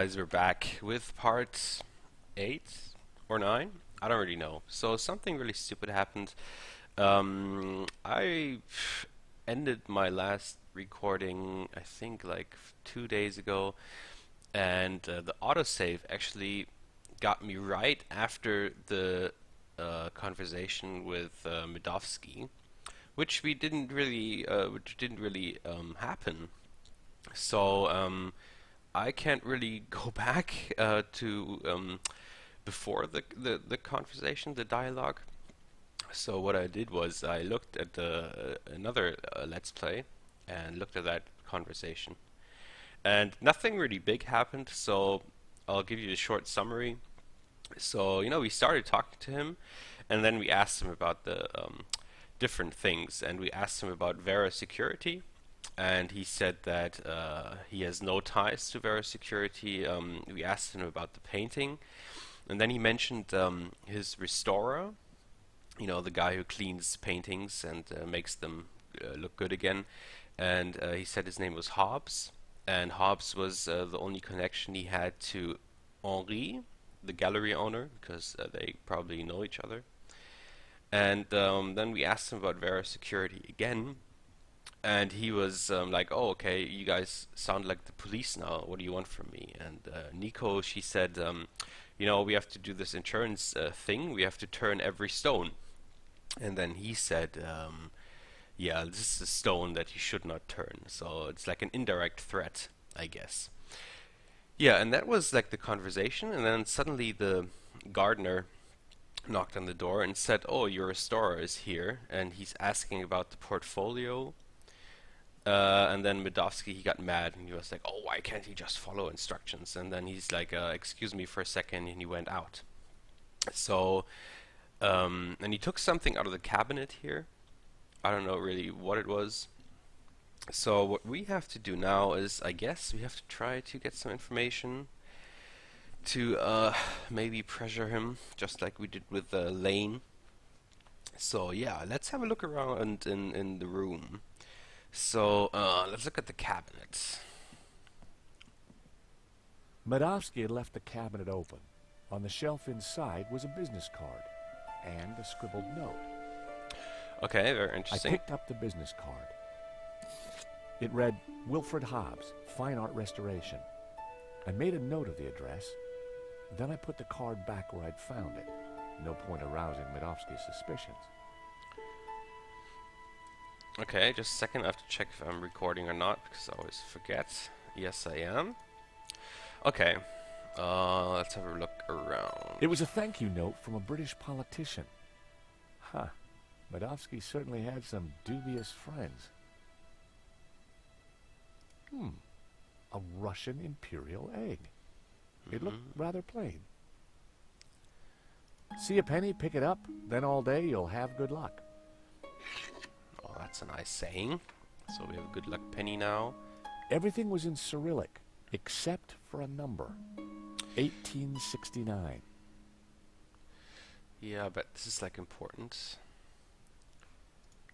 Guys, we're back with part 8 or 9. I don't really know. So something really stupid happened. I ended my last recording, I think, like 2 days ago, and the autosave actually got me right after the conversation with Medovsky, which didn't really happen. So I can't really go back to before the conversation, the dialogue. So what I did was I looked at the another Let's Play and looked at that conversation, and nothing really big happened. So I'll give you a short summary. So we started talking to him, and then we asked him about the different things, and we asked him about Vera Security, and he said that he has no ties to Vera Security. We asked him about the painting, and then he mentioned his restorer, the guy who cleans paintings and makes them look good again. And he said his name was Hobbs, and Hobbs was the only connection he had to Henri, the gallery owner, because they probably know each other. And then we asked him about Vera Security again, and he was like, "Oh, okay, you guys sound like the police now. What do you want from me?" And Nico, she said, "We have to do this insurance thing. We have to turn every stone." And then he said, "Yeah, this is a stone that you should not turn." So it's like an indirect threat, I guess. Yeah, and that was like the conversation. And then suddenly the gardener knocked on the door and said, "Oh, your restorer is here," and he's asking about the portfolio. And then Medovsky, he got mad and he was like, "Oh, why can't he just follow instructions?" And then he's like, "Excuse me for a second," and he went out. So, and he took something out of the cabinet here. I don't know really what it was. So what we have to do now is, I guess, we have to try to get some information to maybe pressure him, just like we did with Lane. So yeah, let's have a look around in the room. So let's look at the cabinet. Medovsky had left the cabinet open. On the shelf inside was a business card and a scribbled note. Okay, very I interesting. picked up the business card. It read, Wilfred Hobbs, Fine Art Restoration. I made a note of the address. Then I put the card back where I'd found it. No point arousing Medovsky's suspicions. Okay, just a second. I have to check if I'm recording or not because I always forget. Yes, I am. Okay, let's have a look around. It was a thank you note from a British politician. Huh. Medovsky certainly had some dubious friends. A Russian imperial egg. It looked rather plain. See a penny, pick it up, then all day you'll have good luck. Oh, that's a nice saying. So we have a good luck penny now. Everything was in Cyrillic, except for a number. 1869. Yeah, but this is like important.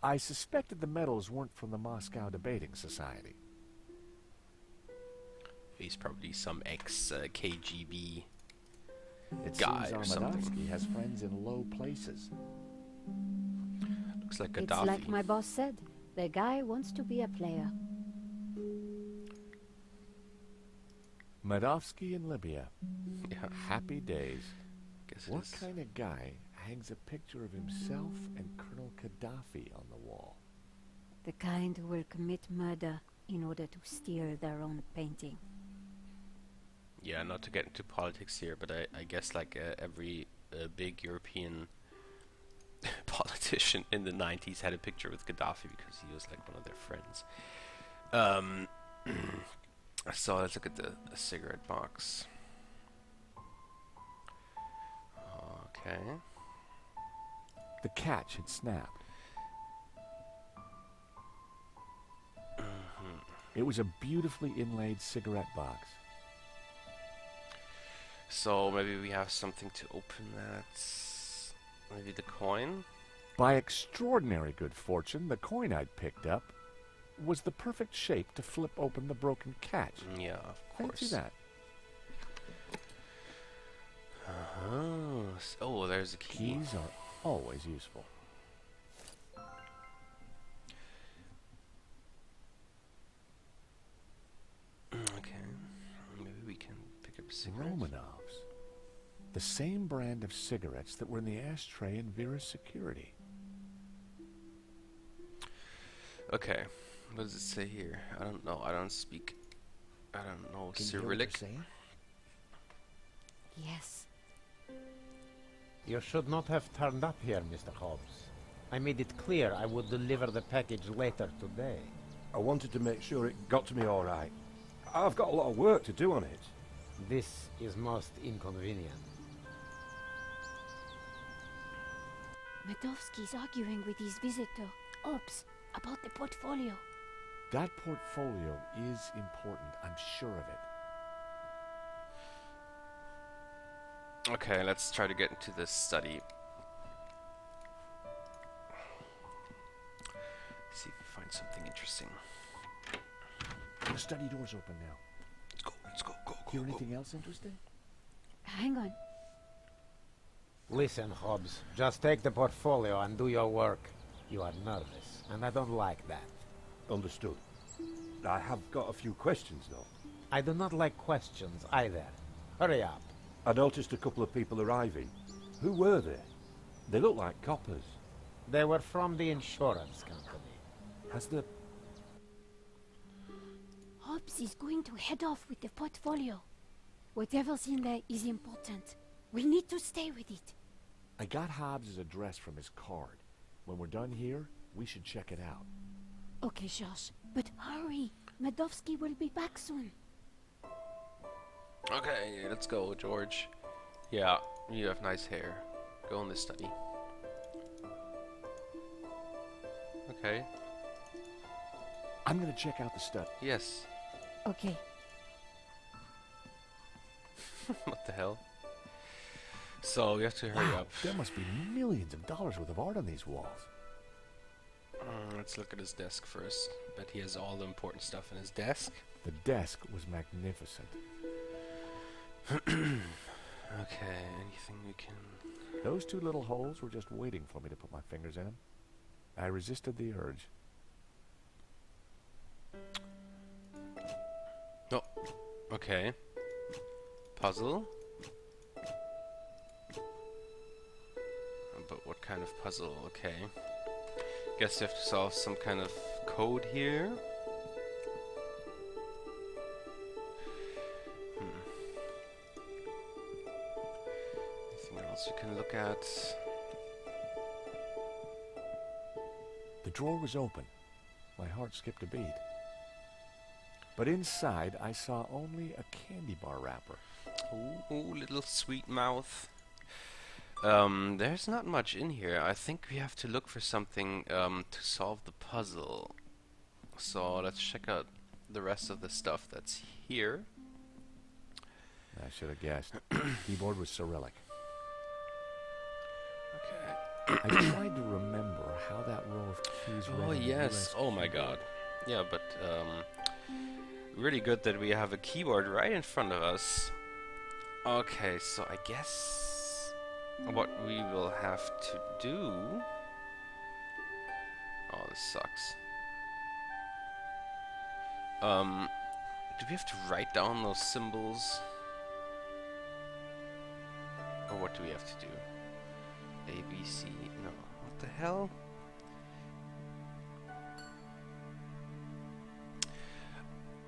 I suspected the medals weren't from the Moscow Debating Society. He's probably some ex-KGB It guy seems or something. Armadovsky has friends in low places. Looks like It's Gaddafi. like my boss said. The guy wants to be a player. Medovsky in Libya. Yeah, Happy days. guess it What is. kind of guy hangs a picture of himself and Colonel Gaddafi on the wall? The kind who will commit murder in order to steal their own painting. Yeah, not to get into politics here, but I guess like every big European politician in the 90s had a picture with Gaddafi because he was like one of their friends. So let's look at the cigarette box. Okay. The catch had snapped. It was a beautifully inlaid cigarette box. So maybe we have something to open that. Maybe the coin? By extraordinary good fortune, the coin I'd picked up was the perfect shape to flip open the broken catch. Yeah, of Fancy course. that. there's a key. Keys are always useful. Okay, maybe we can pick up a cigarette. Romanovs. The same brand of cigarettes that were in the ashtray in Vera's security. Okay, what does it say here? I don't know. I don't speak. I don't know Can you hear what they're Cyrillic. saying? Yes. You should not have turned up here, Mr. Hobbs. I made it clear I would deliver the package later today. I wanted to make sure it got to me all right. I've got a lot of work to do on it. This is most inconvenient. Medovsky's arguing with his visitor, Ops, about the portfolio. That portfolio is important, I'm sure of it. Okay, let's try to get into this study. See if we find something interesting. The study door's open now. Let's go, go, Hear anything else interesting? Hang on. Listen, Hobbs, just take the portfolio and do your work. You are nervous, and I don't like that. Understood. I have got a few questions, though. I do not like questions either. Hurry up. I noticed a couple of people arriving. Who were they? They look like coppers. They were from the insurance company. Has the... Hobbs is going to head off with the portfolio. Whatever's in there is important. We need to stay with it. I got Hobbs' address from his card. When we're done here, we should check it out. Okay, Josh, but hurry. Medovsky will be back soon. Okay, let's go, George. Yeah, you have nice hair. Go in this study. Okay. I'm gonna check out the study. Yes. Okay. What the hell? So we have to hurry Wow, up. there must be millions of dollars worth of art on these walls. Let's look at his desk first. Bet he has all the important stuff in his desk. The desk was magnificent. Okay, anything we can... Those two little holes were just waiting for me to put my fingers in them. I resisted the urge. Oh, okay. Puzzle. But what kind of puzzle? Okay. Guess you have to solve some kind of code here. Anything else we can look at? The drawer was open. My heart skipped a beat. But inside, I saw only a candy bar wrapper. Ooh, little sweet mouth. There's not much in here. I think we have to look for something to solve the puzzle. So let's check out the rest of the stuff that's here. I should have guessed. Keyboard was Cyrillic. Okay. I tried to remember how that row of keys Oh read on the yes. US Oh my keyboard. god. Yeah, but really good that we have a keyboard right in front of us. Okay, so I guess what we will have to do... Oh, this sucks. Do we have to write down those symbols? Or what do we have to do? A, B, C... No. What the hell?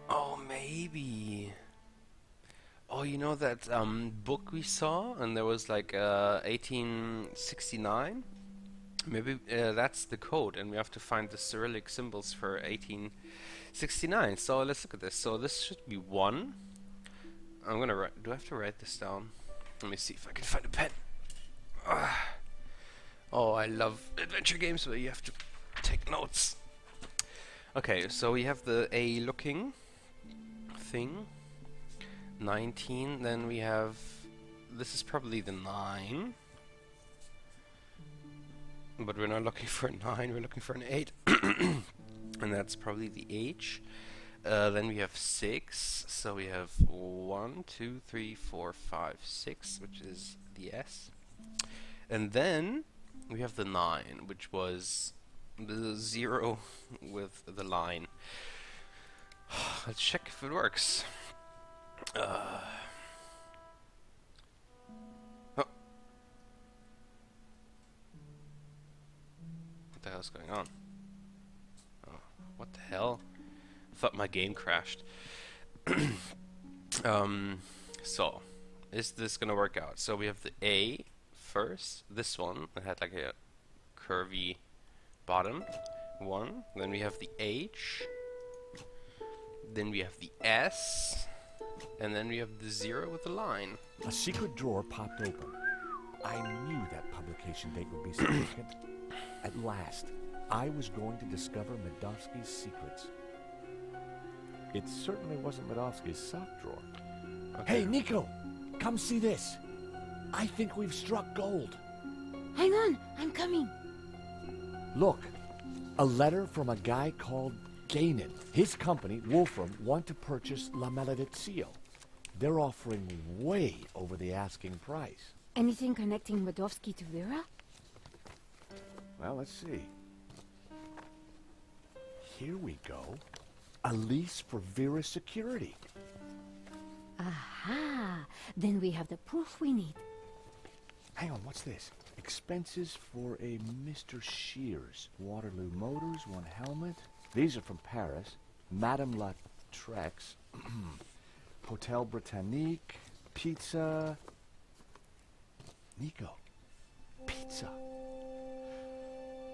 Oh, maybe... Oh, you know that book we saw, and there was like 1869? Maybe that's the code, and we have to find the Cyrillic symbols for 1869. So let's look at this. So this should be 1. I'm gonna write. Do I have to write this down? Let me see if I can find a pen. Oh, I love adventure games where you have to take notes. Okay, so we have the A looking thing. 19, then we have, this is probably the 9, but we're not looking for a 9, we're looking for an 8, and that's probably the H. Then we have 6, so we have 1, 2, 3, 4, 5, 6, which is the S. And then we have the 9, which was the 0 with the line. Let's check if it works. Oh. What the hell's going on? Oh, what the hell? I thought my game crashed. So, is this gonna work out? So we have the A first. This one that had like a curvy bottom one. Then we have the H. Then we have the S. And then we have the 0 with the line. A secret drawer popped open. I knew that publication date would be significant. At last, I was going to discover Medovsky's secrets. It certainly wasn't Medovsky's sock drawer. Okay. Hey, Nico! Come see this! I think we've struck gold. Hang on, I'm coming. Look, a letter from a guy called Gainan. His company, Wolfram, want to purchase La Maledizio. They're offering way over the asking price. Anything connecting Medovsky to Vera? Well, let's see. Here we go. A lease for Vera's security. Aha! Then we have the proof we need. Hang on, what's this? Expenses for a Mr. Shears. Waterloo Motors, 1 helmet. These are from Paris. Madame La Trex. Hotel Britannique. Pizza. Nico. Pizza.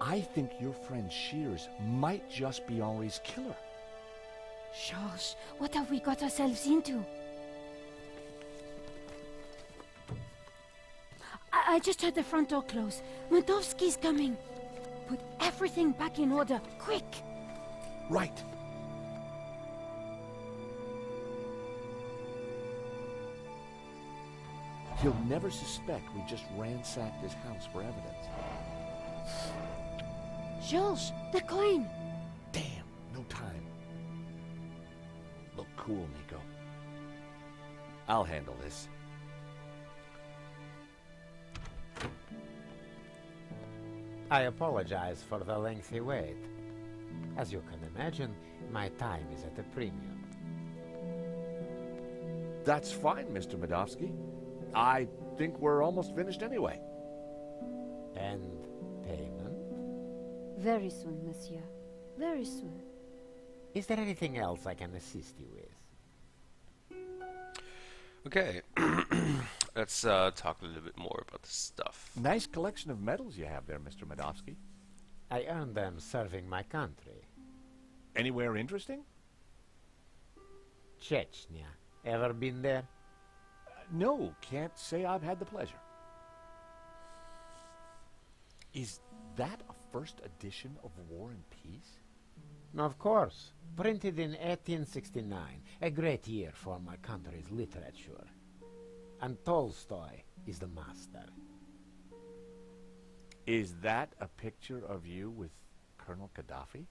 I think your friend Shears might just be Henri's killer. Georges, what have we got ourselves into? I just heard the front door close. Medovsky's coming. Put everything back in order, quick! Right. He'll never suspect we just ransacked his house for evidence. Georges, the coin! Damn, no time. Look cool, Nico. I'll handle this. I apologize for the lengthy wait. As you can imagine, my time is at a premium. That's fine, Mr. Medovsky. I think we're almost finished anyway. And payment? Very soon, monsieur. Very soon. Is there anything else I can assist you with? Okay. Let's talk a little bit more about the stuff. Nice collection of medals you have there, Mr. Medovsky. I earned them serving my country. Anywhere interesting? Chechnya. Ever been there? No, can't say I've had the pleasure. Is that a first edition of War and Peace? Of course. Printed in 1869. A great year for my country's literature. And Tolstoy is the master. Is that a picture of you with Colonel Gaddafi?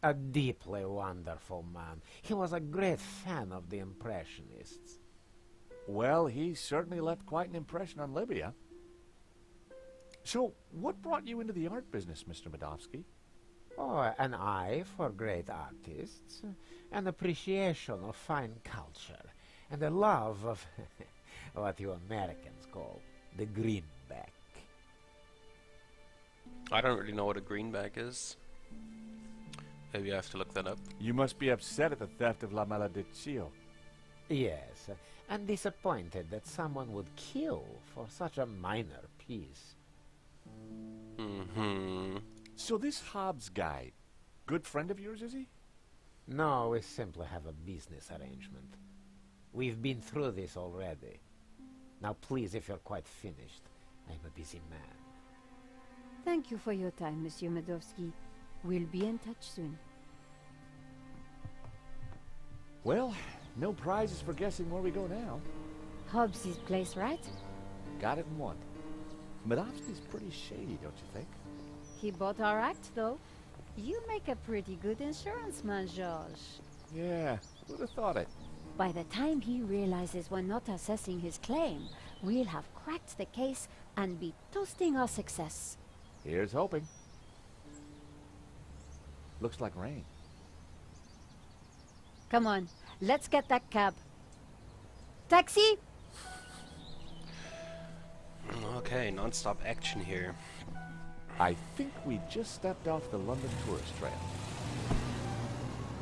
A deeply wonderful man. He was a great fan of the Impressionists. Well, he certainly left quite an impression on Libya. So, what brought you into the art business, Mr. Medovsky? Oh, an eye for great artists, an appreciation of fine culture, and a love of what you Americans call the greenback. I don't really know what a greenback is. Maybe I have to look that up. You must be upset at the theft of La Maledizio. Yes, and disappointed that someone would kill for such a minor piece. Mm-hmm. So this Hobbs guy, good friend of yours, is he? No, we simply have a business arrangement. We've been through this already. Now please, if you're quite finished, I'm a busy man. Thank you for your time, Monsieur Medovsky. We'll be in touch soon. Well, no prizes for guessing where we go now. Hobbs' place, right? Got it in one. Medovsky's pretty shady, don't you think? He bought our act, though. You make a pretty good insurance man, Georges. Yeah, who'd have thought it? By the time he realizes we're not assessing his claim, we'll have cracked the case and be toasting our success. Here's hoping. Looks like rain. Come on, let's get that cab. Taxi? Okay, non-stop action here. I think we just stepped off the London tourist trail.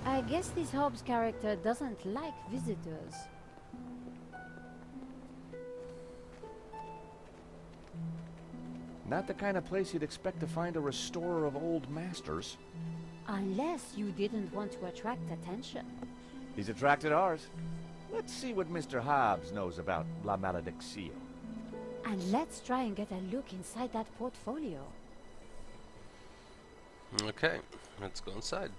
I guess this Hobbs character doesn't like visitors. Not the kind of place you'd expect to find a restorer of old masters. Unless you didn't want to attract attention. He's attracted ours. Let's see what Mr. Hobbs knows about La Maledicción. And let's try and get a look inside that portfolio. Okay, let's go inside.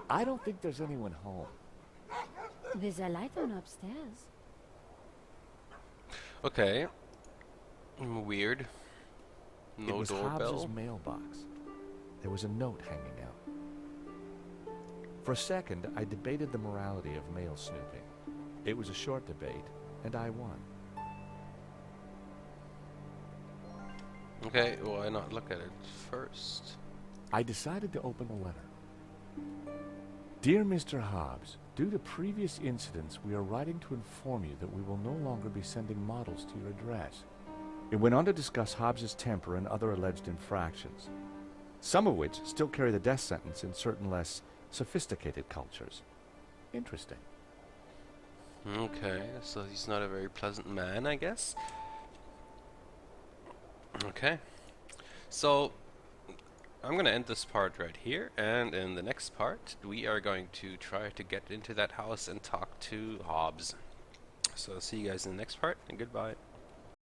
I don't think there's anyone home. There's a light on upstairs. Okay. Weird. It No was doorbell. Hobbs's mailbox. There was a note hanging out. For a second, I debated the morality of mail snooping. It was a short debate, and I won. Okay, why not look at it first? I decided to open the letter. Dear Mr. Hobbs, due to previous incidents, we are writing to inform you that we will no longer be sending models to your address. It went on to discuss Hobbs's temper and other alleged infractions, some of which still carry the death sentence in certain less sophisticated cultures. Interesting. Okay, so he's not a very pleasant man, I guess. Okay. So, I'm going to end this part right here, and in the next part, we are going to try to get into that house and talk to Hobbs. So, see you guys in the next part, and goodbye.